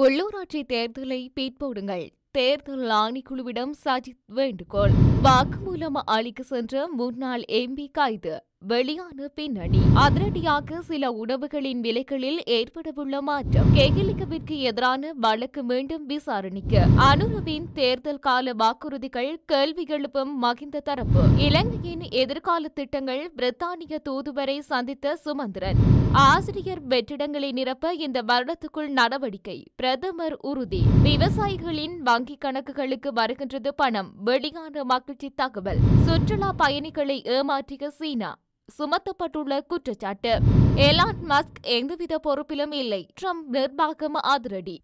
உள்ளூராட்சி தேர்தலை பிற்போடுங்கள். தேர்தல் ஆணைக்குழுவிடம் சஜித் வேண்டுகோள். வாக்குமூலம் அளிக்க சென்ற முன்னாள் எம்பி கைது. வெளியான பின்னணி. அதிரடியாக சில உணவுகளின் விலைகளில் ஏற்படவுள்ள மாற்றம். கெகிலிகவிற்கு எதிரான வழக்கு மீண்டும் விசாரணைக்கு. அனுரவின் தேர்தல் கால வாக்குறுதிகள் கேள்வி எழுப்பும் மகிந்த தரப்பு. இலங்கையின் எதிர்கால திட்டங்கள். பிரித்தானிய தூதுவரை சந்தித்த சுமந்திரன். ஆசிரியர் வெற்றிடங்களை நிரப்ப இந்த வருடத்துக்குள் நடவடிக்கை. பிரதமர் உறுதி. விவசாயிகளின் வங்கிக் கணக்குகளுக்கு வருகின்றது பணம். வெளியான மகிழ்ச்சி தகவல். சுற்றுலா பயணிகளை ஏமாற்றிய சீனா சுமத்தப்பட்டுள்ள குற்றச்சாட்டு. எலான் மஸ்க் எந்தவித பொறுப்பிலும் இல்லை. ட்ரம்ப் நிர்வாகம் அதிரடி.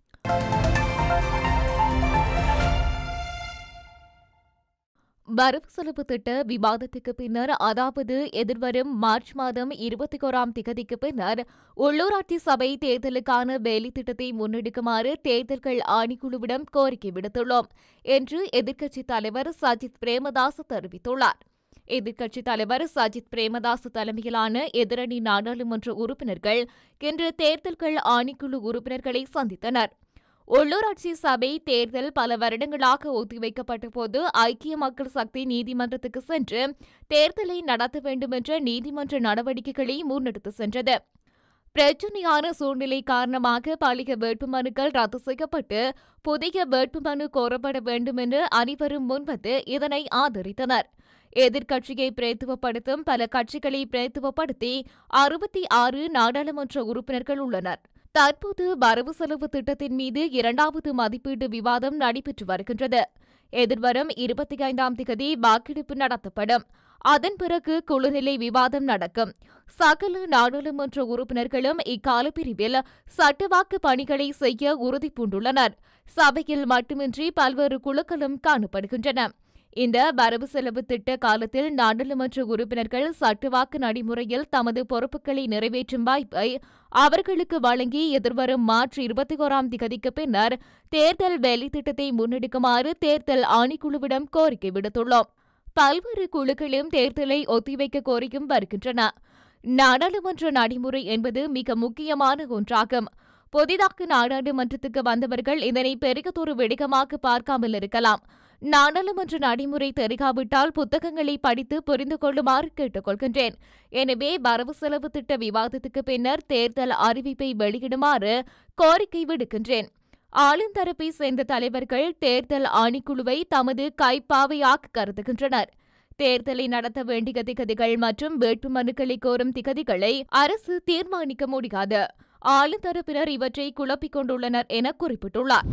வரவு செலவு திட்ட விவாதத்துக்கு பின்னர், அதாவது எதிர்வரும் மார்ச் மாதம் 21ஆம் திகதிக்கு பின்னர் உள்ளூராட்சி சபை தேர்தலுக்கான வேலை திட்டத்தை முன்னெடுக்குமாறு தேர்தல்கள் ஆணைக்குழுவிடம் கோரிக்கை விடுத்துள்ளோம் என்று எதிர்க்கட்சித் தலைவர் சஜித் பிரேமதாச தெரிவித்துள்ளார். எதிர்க்கட்சித் தலைவர் சஜித் பிரேமதாச தலைமையிலான எதிரணி நாடாளுமன்ற உறுப்பினர்கள் இன்று தேர்தல்கள் ஆணைக்குழு உறுப்பினர்களை சந்தித்தனர். உள்ளூராட்சி சபை தேர்தல் பல வருடங்களாக ஒத்திவைக்கப்பட்ட போது ஐக்கிய மக்கள் சக்தி நீதிமன்றத்துக்கு சென்று தேர்தலை நடத்த வேண்டும் என்ற நீதிமன்ற நடவடிக்கைகளை முன்னெடுத்து சென்றது. பிரச்சினையான சூழ்நிலை காரணமாக பழைய வேட்புமனுக்கள் ரத்து செய்யப்பட்டு புதிய வேட்புமனு கோரப்பட வேண்டும் என்று அனைவரும் முன்வந்து இதனை ஆதரித்தனர். எதிர்க்கட்சியை பிரதித்துவப்படுத்தும் பல கட்சிகளை பிரதித்துவப்படுத்தி 66 நாடாளுமன்ற உறுப்பினர்கள் உள்ளனர். தற்போது வரவு செலவு திட்டத்தின் மீது 2வது மதிப்பீட்டு விவாதம் நடைபெற்று வருகின்றது. எதிர்வரும் 25ஆம் திகதி வாக்கெடுப்பு நடத்தப்படும். அதன் பிறகு குழுநிலை விவாதம் நடக்கும். சகல நாடாளுமன்ற உறுப்பினர்களும் இக்காலப்பிரிவில் சட்டவாக்கு பணிகளை செய்ய உறுதிபூண்டுள்ளனர். சபையில் மட்டுமின்றி பல்வேறு குழுக்களும் காணப்படுகின்றன. இந்த வரவு செலவு திட்ட காலத்தில் நாடாளுமன்ற உறுப்பினர்கள் சட்டவாக்கு நடைமுறையில் தமது பொறுப்புகளை நிறைவேற்றும் வாய்ப்பை அவர்களுக்கு வழங்கி எதிர்வரும் மார்ச் 21ஆம் திகதிக்கு பின்னர் தேர்தல் வேலை திட்டத்தை முன்னெடுக்குமாறு தேர்தல் ஆணைக்குழுவிடம் கோரிக்கை விடுத்துள்ளோம். பல்வேறு குழுக்களும் தேர்தலை ஒத்திவைக்க கோரியும் வருகின்றன. நாடாளுமன்ற நடைமுறை என்பது மிக முக்கியமான ஒன்றாகும். புதிதாக நாடாளுமன்றத்துக்கு வந்தவர்கள் இதனை பெரிதொரு வெடிக்கமாக பார்க்காமல் இருக்கலாம். நாடாளுமன்ற நடைமுறை தெரியாவிட்டால் புத்தகங்களை படித்து புரிந்து கொள்ளுமாறு கேட்டுக் கொள்கின்றேன். எனவே வரவு செலவு திட்ட விவாதத்துக்கு பின்னர் தேர்தல் அறிவிப்பை வெளியிடுமாறு கோரிக்கை விடுக்கின்றேன். ஆளுந்தரப்பை சேர்ந்த தலைவர்கள் தேர்தல் ஆணைக்குழுவை தமது கைப்பாவையாக கருதுகின்றனர். தேர்தலை நடத்த வேண்டிய திகதிகள் மற்றும் வேட்புமனுக்களை கோரும் திகதிகளை அரசு தீர்மானிக்க முடியாது. ஆளுந்தரப்பினர் இவற்றை குழப்பிக் கொண்டுள்ளனர் என குறிப்பிட்டுள்ளார்.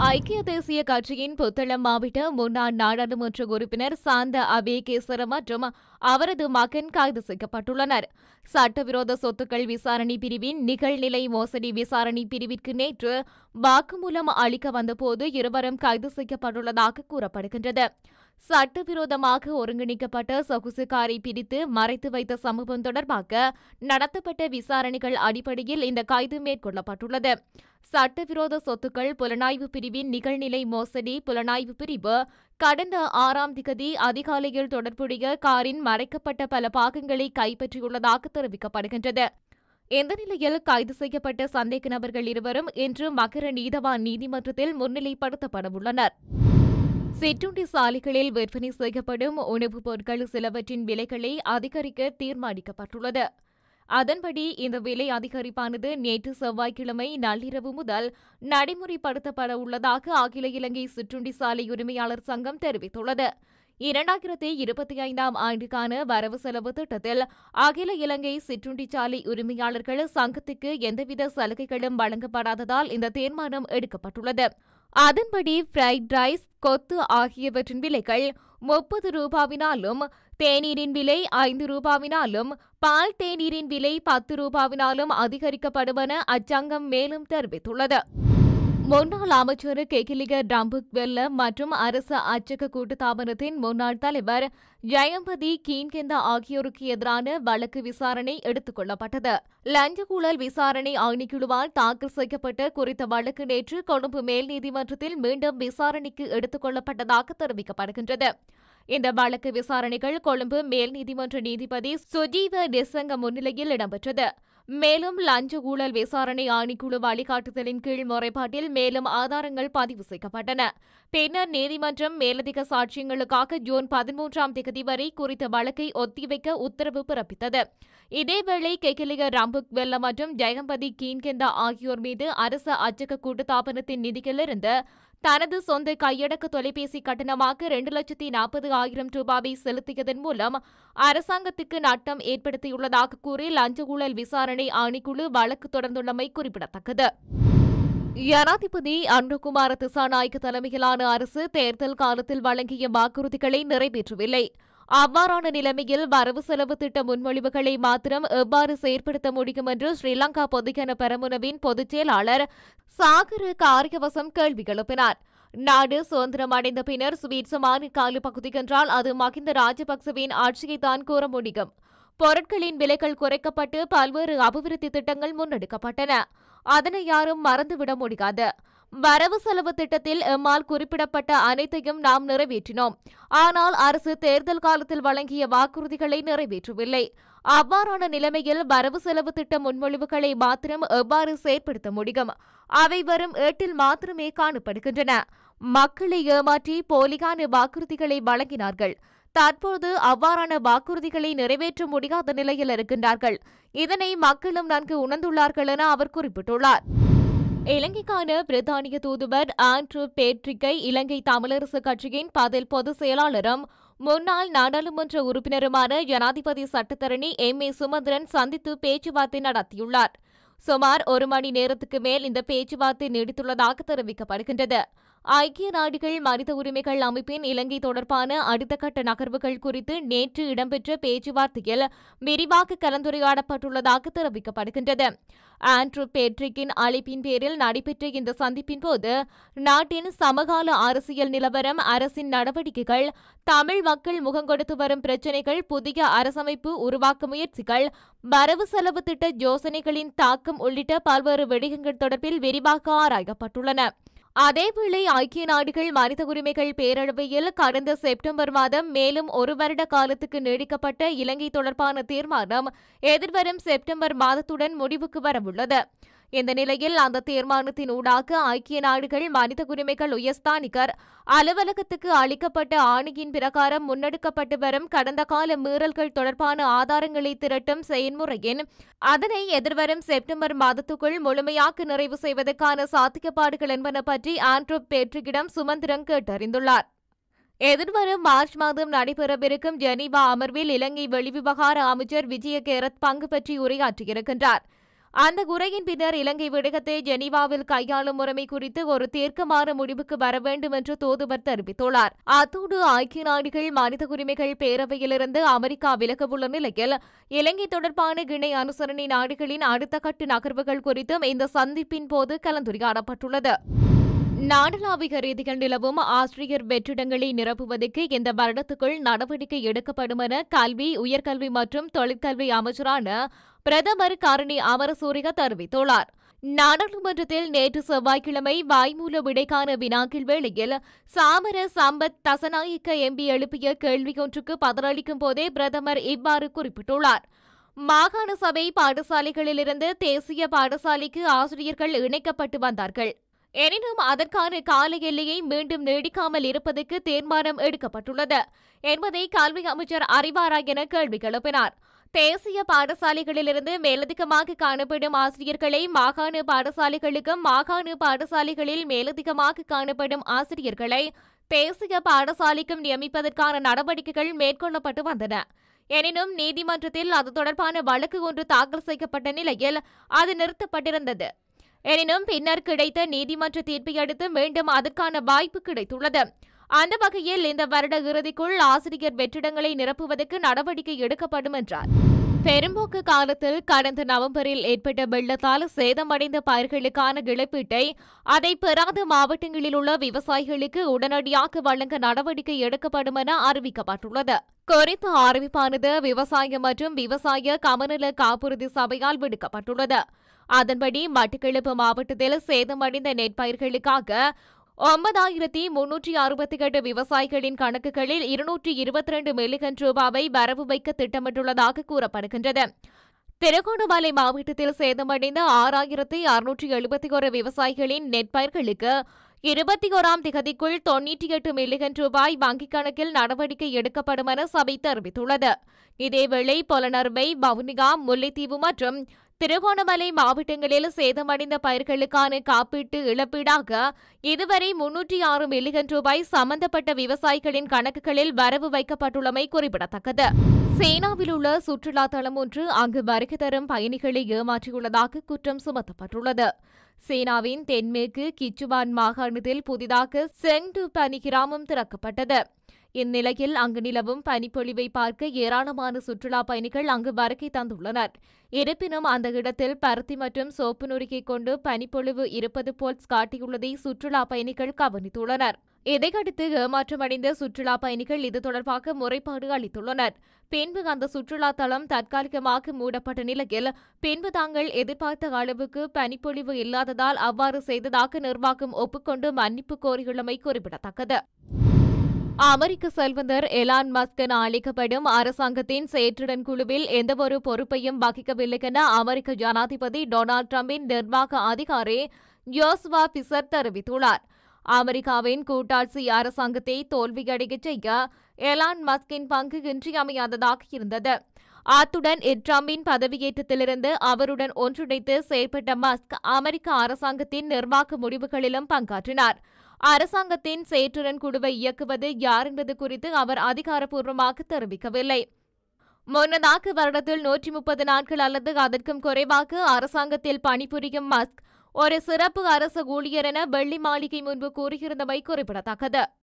ஐக்கிய தேசிய கட்சியின் புத்தளம் மாவட்ட முன்னாள் நாடாளுமன்ற உறுப்பினர் சாந்த அபேகேசர மற்றும் அவரது மகன் கைது செய்யப்பட்டுள்ளனர். சட்டவிரோத சொத்துக்கள் விசாரணை பிரிவின் நிகழ்நிலை மோசடி விசாரணை பிரிவிற்கு நேற்று வாக்குமூலம் அளிக்க வந்தபோது இருவரும் கைது செய்யப்பட்டுள்ளதாக கூறப்படுகின்றது. சட்டவிரோதமாக ஒருங்கிணைக்கப்பட்ட சொகுசுகாரை பிரித்து மறைத்து வைத்த சம்பவம் தொடர்பாக நடத்தப்பட்ட விசாரணைகள் அடிப்படையில் இந்த கைது மேற்கொள்ளப்பட்டுள்ளது. சட்டவிரோத சொத்துக்கள் புலனாய்வு பிரிவின் நிகழ்நிலை மோசடி புலனாய்வு பிரிவு கடந்த 6ஆம் திகதி அதிகாலையில் தொடர்புடைய காரின் மறைக்கப்பட்ட பல பாகங்களை கைப்பற்றியுள்ளதாக தெரிவிக்கப்படுகின்றது. இந்த நிலையில் கைது செய்யப்பட்ட சந்தேக நபர்கள் இருவரும் இன்று மகர நீதவான் நீதிமன்றத்தில் முன்னிலைப்படுத்தப்படவுள்ளனர். சிற்றுண்டி சாலைகளில் விற்பனை செய்யப்படும் உணவுப் பொருட்கள் சிலவற்றின் விலைகளை அதிகரிக்க தீர்மானிக்கப்பட்டுள்ளது. அதன்படி இந்த விலை அதிகரிப்பானது நேற்று செவ்வாய்க்கிழமை நள்ளிரவு முதல் நடைமுறைப்படுத்தப்பட உள்ளதாக அகில இலங்கை சிற்றுண்டி சாலை உரிமையாளர் சங்கம் தெரிவித்துள்ளது. 2025ஆம் ஆண்டுக்கான வரவு செலவு திட்டத்தில் அகில இலங்கை சிற்றுண்டிச்சாலை உரிமையாளர்கள் சங்கத்துக்கு எந்தவித சலுகைகளும் வழங்கப்படாததால் இந்த தீர்மானம் எடுக்கப்பட்டுள்ளது. அதன்படி ஃப்ரைட் ரைஸ், கொத்து ஆகியவற்றின் விலைகள் 30 ரூபாவினாலும், தேநீரின் விலை 5 ரூபாவினாலும், பால் தேநீரின் விலை 10 ரூபாவினாலும் அதிகரிக்கப்படுவென அச்சங்கம் மேலும் தெரிவித்துள்ளது. முன்னாள் அமைச்சர் கெகிலிக டம்புக்வெல்ல மற்றும் அரசு அச்சக கூட்டுத்தாபனத்தின் முன்னாள் தலைவர் ஜெயம்பதி கீன்கெந்த ஆகியோருக்கு எதிரான வழக்கு விசாரணை எடுத்துக் கொள்ளப்பட்டது. லஞ்ச ஊழல் விசாரணை ஆணைக்குழுவால் தாக்கல் செய்யப்பட்ட குறித்த வழக்கு நேற்று கொழும்பு மேல் நீதிமன்றத்தில் மீண்டும் விசாரணைக்கு எடுத்துக் கொள்ளப்பட்டதாக தெரிவிக்கப்படுகின்றது. இந்த வழக்கு விசாரணைகள் கொழும்பு மேல் நீதிமன்ற நீதிபதி சுஜீவ நிசங்க முன்னிலையில் இடம்பெற்றது. மேலும் லஞ்ச ஊழல் விசாரணை ஆணைக்குழு வழிகாட்டுதலின் கீழ் முறைப்பாட்டில் மேலும் ஆதாரங்கள் பதிவு செய்யப்பட்டன. பின்னர் நீதிமன்றம் மேலதிக சாட்சியங்களுக்காக ஜூன் 13ஆம் தேதி வரை குறித்த வழக்கை ஒத்திவைக்க உத்தரவு பிறப்பித்தது. இதேவேளை கெகிலிய ரம்புக்வெல்ல மற்றும் ஜெயம்பதி கீன்கெந்தா ஆகியோர் மீது அரசு அச்சக கூட்டுத்தாபனத்தின் நிதியிலிருந்து தனது சொந்த கையடக்க தொலைபேசி கட்டணமாக 2,40,000 ரூபாவை செலுத்தியதன் மூலம் அரசாங்கத்துக்கு நட்டம் ஏற்படுத்தியுள்ளதாக கூறி லஞ்ச ஊழல் விசாரணை ஆணைக்குழு வழக்கு தொடர்ந்துள்ளமை குறிப்பிடத்தக்கது. ஜனாதிபதி அனுரகுமார திசாநாயக்க தலைமையிலான அரசு தேர்தல் காலத்தில் வழங்கிய வாக்குறுதிகளை நிறைவேற்றவில்லை. அவ்வாறான நிலைமையில் வரவு செலவு திட்ட முன்மொழிவுகளை மாத்திரம் எவ்வாறு செயற்படுத்த முடியும் என்று ஸ்ரீலங்கா பொதுஜன பெரமுனவின் பொதுச் செயலாளர் சாகர காரியவசம் கேள்வி எழுப்பினார். நாடு சுதந்திரம் அடைந்த பின்னர் சுவீட்சமான காலு பகுதி என்றால் அது மகிந்த ராஜபக்சவின் ஆட்சியைத்தான் கூற முடியும். பொருட்களின் விலைகள் குறைக்கப்பட்டு பல்வேறு அபிவிருத்தி திட்டங்கள் முன்னெடுக்கப்பட்டன. அதனை யாரும் மறந்துவிட முடியாது. வரவு செலவு திட்டத்தில் எம்மால் குறிப்பிடப்பட்ட அனைத்தையும் நாம் நிறைவேற்றினோம். ஆனால் அரசு தேர்தல் காலத்தில் வழங்கிய வாக்குறுதிகளை நிறைவேற்றவில்லை. அவ்வாறான நிலைமையில் வரவு செலவு திட்ட முன்மொழிவுகளை மாத்திரம் எவ்வாறு செயற்படுத்த முடியும்? அவை வரும் ஏட்டில் மாத்திரமே காணப்படுகின்றன. மக்களை ஏமாற்றி போலியான வாக்குறுதிகளை வழங்கினார்கள். தற்போது அவ்வாறான வாக்குறுதிகளை நிறைவேற்ற முடியாத நிலையில் இருக்கின்றார்கள். இதனை மக்களும் நன்கு உணர்ந்துள்ளார்கள் என அவர் குறிப்பிட்டுள்ளார். இலங்கைக்கான பிரித்தானிய தூதுவர் ஆண்ட்ரூ பேட்ரிக்கை இலங்கை தமிழரசு கட்சியின் பதில் பொதுச் செயலாளரும் முன்னாள் நாடாளுமன்ற உறுப்பினருமான ஜனாதிபதி சட்டத்தரணி M.A. சுமந்திரன் சந்தித்து பேச்சுவார்த்தை நடத்தியுள்ளார். சுமார் 1 மணி நேரத்துக்கு மேல் இந்த பேச்சுவார்த்தை நீடித்துள்ளதாக தெரிவிக்கப்படுகின்றது. ஐக்கிய நாடுகள் மனித உரிமைகள் அமைப்பின் இலங்கை தொடர்பான அடுத்த கட்ட நகர்வுகள் குறித்து நேற்று இடம்பெற்ற பேச்சுவார்த்தையில் விரிவாக கலந்துரையாடப்பட்டுள்ளதாக தெரிவிக்கப்படுகின்றது. ஆண்ட்ரூ பேட்ரிக்கின் அழைப்பின் பேரில் நடைபெற்ற இந்த சந்திப்பின் போது நாட்டின் சமகால அரசியல் நிலவரம், அரசின் நடவடிக்கைகள், தமிழ் மக்கள் முகங்கொடுத்து வரும் பிரச்சினைகள், புதிய அரசமைப்பு உருவாக்க முயற்சிகள், வரவு செலவு திட்ட யோசனைகளின் தாக்கம் உள்ளிட்ட பல்வேறு விடயங்கள் தொடர்பில் விரிவாக ஆராயப்பட்டுள்ளன. அதேவேளை ஐக்கிய நாடுகள் மனித உரிமைகள் பேரவையில் கடந்த செப்டம்பர் மாதம் மேலும் 1 வருட காலத்துக்கு நீடிக்கப்பட்ட இலங்கை தொடர்பான தீர்மானம் எதிர்வரும் செப்டம்பர் மாதத்துடன் முடிவுக்கு வரவுள்ளது. இந்த நிலையில் அந்த தீர்மானத்தின் ஊடாக ஐக்கிய நாடுகள் மனித உரிமைகள் உயர்ஸ்தானிகர் அலுவலகத்துக்கு அளிக்கப்பட்ட ஆணையின் பிரகாரம் முன்னெடுக்கப்பட்டு வரும் கடந்த கால மீறல்கள் தொடர்பான ஆதாரங்களை திரட்டும் செயல்முறையின் அதனை எதிர்வரும் செப்டம்பர் மாதத்துக்குள் முழுமையாக நிறைவு செய்வதற்கான சாத்தியப்பாடுகள் என்பன பற்றி ஆண்ட்ரூ பேட்ரிக்கிடம் சுமந்திரன் கேட்டறிந்துள்ளார். எதிர்வரும் மார்ச் மாதம் நடைபெறவிருக்கும் ஜெனீவா அமர்வில் இலங்கை வெளிவிவகார அமைச்சர் விஜய கேரத் பங்கு பற்றி உரையாற்றியிருக்கின்றார். அந்த உரையின் பின்னர் இலங்கை விடயத்தை ஜெனீவாவில் கையாளும் முறைமை குறித்து ஒரு தீர்க்கமான முடிவுக்கு வர வேண்டும் என்று தூதுவர் தெரிவித்துள்ளார். அத்தோடு ஐக்கிய நாடுகள் மனித உரிமைகள் பேரவையிலிருந்து அமெரிக்கா விலகவுள்ள நிலையில் இலங்கை தொடர்பான இணை அனுசரணை நாடுகளின் அடுத்த கட்ட நகர்வுகள் குறித்தும் இந்த சந்திப்பின் போது கலந்துரையாடப்பட்டுள்ளது. நாடளாவிய ரீதியில் நிலவும் ஆசிரியர் வெற்றிடங்களை நிரப்புவதற்கு இந்த வருடத்துக்குள் நடவடிக்கை எடுக்கப்படும் என கல்வி, உயர்கல்வி மற்றும் தொழிற்கல்வி அமைச்சரான பிரதமர் கரணி அமரசூரிய தெரிவித்துள்ளார். நாடாளுமன்றத்தில் நேற்று செவ்வாய்க்கிழமை வாய்மூல விடைக்கான வினாக்கள் வேளையில் சாமர சம்பத் தசநாயக்க MP எழுப்பிய கேள்வியொன்றுக்கு பதிலளிக்கும் போதே பிரதமர் இவ்வாறு குறிப்பிட்டுள்ளார். மாகாண சபை பாடசாலைகளிலிருந்து தேசிய பாடசாலைக்கு ஆசிரியர்கள் இணைக்கப்பட்டு வந்தார்கள். எனினும் அதற்கான கால எல்லையை மீண்டும் நீடிக்காமல் இருப்பதற்கு தீர்மானம் எடுக்கப்பட்டுள்ளது என்பதை கல்வி அமைச்சர் அறிவாரா என கேள்வி எழுப்பினார். தேசிய பாடசாலைகளிலிருந்து மேலதிகமாக காணப்படும் ஆசிரியர்களை மாகாண பாடசாலைகளுக்கும், மாகாண பாடசாலைகளில் மேலதிகமாக காணப்படும் ஆசிரியர்களை தேசிய பாடசாலைக்கும் நியமிப்பதற்கான நடவடிக்கைகள் மேற்கொள்ளப்பட்டு வந்தன. எனினும் நீதிமன்றத்தில் அது தொடர்பான வழக்கு ஒன்று தாக்கல் செய்யப்பட்ட நிலையில் அது நிறுத்தப்பட்டிருந்தது. எனினும் பின்னர் கிடைத்த நீதிமன்ற தீர்ப்பை அடுத்து மீண்டும் அதற்கான வாய்ப்பு கிடைத்துள்ளது. அந்த வகையில் இந்த வருட இறுதிக்குள் ஆசிரியர் வெற்றிடங்களை நிரப்புவதற்கு நடவடிக்கை எடுக்கப்படும் என்றார். பெரும்போக்கு காலத்தில் கடந்த நவம்பரில் ஏற்பட்ட வெள்ளத்தால் சேதமடைந்த பயிர்களுக்கான இழப்பீட்டை அதை பெறாத மாவட்டங்களில் உள்ள விவசாயிகளுக்கு உடனடியாக வழங்க நடவடிக்கை எடுக்கப்படும் என அறிவிக்கப்பட்டுள்ளது. குறித்த அறிவிப்பானது விவசாய மற்றும் விவசாய கமநல காப்புறுதி சபையால் விடுக்கப்பட்டுள்ளது. அதன்படி மட்டக்களப்பு மாவட்டத்தில் சேதமடைந்த நெற்பயிர்களுக்காக 9,368 விவசாயிகளின் கணக்குகளில் 222 மில்லியன் ரூபாவை வரவு வைக்க திட்டமிட்டுள்ளதாக கூறப்படுகின்றது. திருகோணமலை மாவட்டத்தில் சேதமடைந்த 6,671 விவசாயிகளின் நெற்பயிர்களுக்கு 21ஆம் திகதிக்குள் 98 மில்லியன் ரூபாய் வங்கிக் கணக்கில் நடவடிக்கை எடுக்கப்படும் என சபை தெரிவித்துள்ளது. இதேவேளை பொலனறுவை, வவுனியா, முல்லைத்தீவு மற்றும் திருகோணமலை மாவட்டங்களில் சேதமடைந்த பயிர்களுக்கான காப்பீட்டு இழப்பீடாக இதுவரை 306 மில்லியன் ரூபாய் சம்பந்தப்பட்ட விவசாயிகளின் கணக்குகளில் வரவு வைக்கப்பட்டுள்ளமை குறிப்பிடத்தக்கது. சீனாவில் உள்ள சுற்றுலா தளம் ஒன்று அங்கு வருகை தரும் பயணிகளை ஏமாற்றியுள்ளதாக குற்றம் சுமத்தப்பட்டுள்ளது. சீனாவின் தென்மேற்கு கிச்சுவான் மாகாணத்தில் புதிதாக செங்டு பனி கிராமம் திறக்கப்பட்டது. இந்நிலையில் அங்கு நிலவும் பனிப்பொழிவை பார்க்க ஏராளமான சுற்றுலா பயணிகள் அங்கு வருகை தந்துள்ளனர். இருப்பினும் அந்த இடத்தில் பருத்தி மற்றும் சோப்பு நுரையை கொண்டு பனிப்பொழிவு இருப்பது போல் காட்டியுள்ளதை சுற்றுலா பயணிகள் கவனித்துள்ளனர். இதையடுத்து ஏமாற்றமடைந்த சுற்றுலா பயணிகள் இது தொடர்பாக முறைப்பாடு அளித்துள்ளனர். பின்பு அந்த சுற்றுலா தளம் தற்காலிகமாக மூடப்பட்ட நிலையில் பின்பு தாங்கள் எதிர்பார்த்த அளவுக்கு பனிப்பொழிவு இல்லாததால் அவ்வாறு செய்ததாக நிர்வாகம் ஒப்புக்கொண்டு மன்னிப்பு கோரியுள்ளமை குறிப்பிடத்தக்கது. அமெரிக்க செல்வந்தர் எலான் மஸ்க் என அழைக்கப்படும் அரசாங்கத்தின் செயற்றுடன் குழுவில் எந்தவொரு பொறுப்பையும் வகிக்கவில்லை என அமெரிக்க ஜனாதிபதி டொனால்டு டிரம்பின் நிர்வாக அதிகாரி ஜோசுவா பிசர் தெரிவித்துள்ளார். அமெரிக்காவின் கூட்டாட்சி அரசாங்கத்தை தோல்வியடையச் செய்ய எலான் மஸ்கின் பங்கு இன்றியமையாததாக இருந்தது. அத்துடன் டிரம்பின் பதவியேற்றத்திலிருந்து அவருடன் ஒன்றிணைத்து செயல்பட்ட மஸ்க் அமெரிக்க அரசாங்கத்தின் நிர்வாக முடிவுகளிலும் பங்காற்றினார். அரசாங்கத்தின் செயற்றுடன் குழுவை இயக்குவது யார் என்பது குறித்து அவர் அதிகாரப்பூர்வமாக தெரிவிக்கவில்லை. முன்னதாக வருடத்தில் 130 நாட்கள் அல்லது அதற்கும் குறைவாக அரசாங்கத்தில் பணிபுரியும் மஸ்க் ஒரு சிறப்பு அரசு ஊழியர் என வெள்ளி மாளிகை முன்பு கூறியிருந்தமை குறிப்பிடத்தக்கது.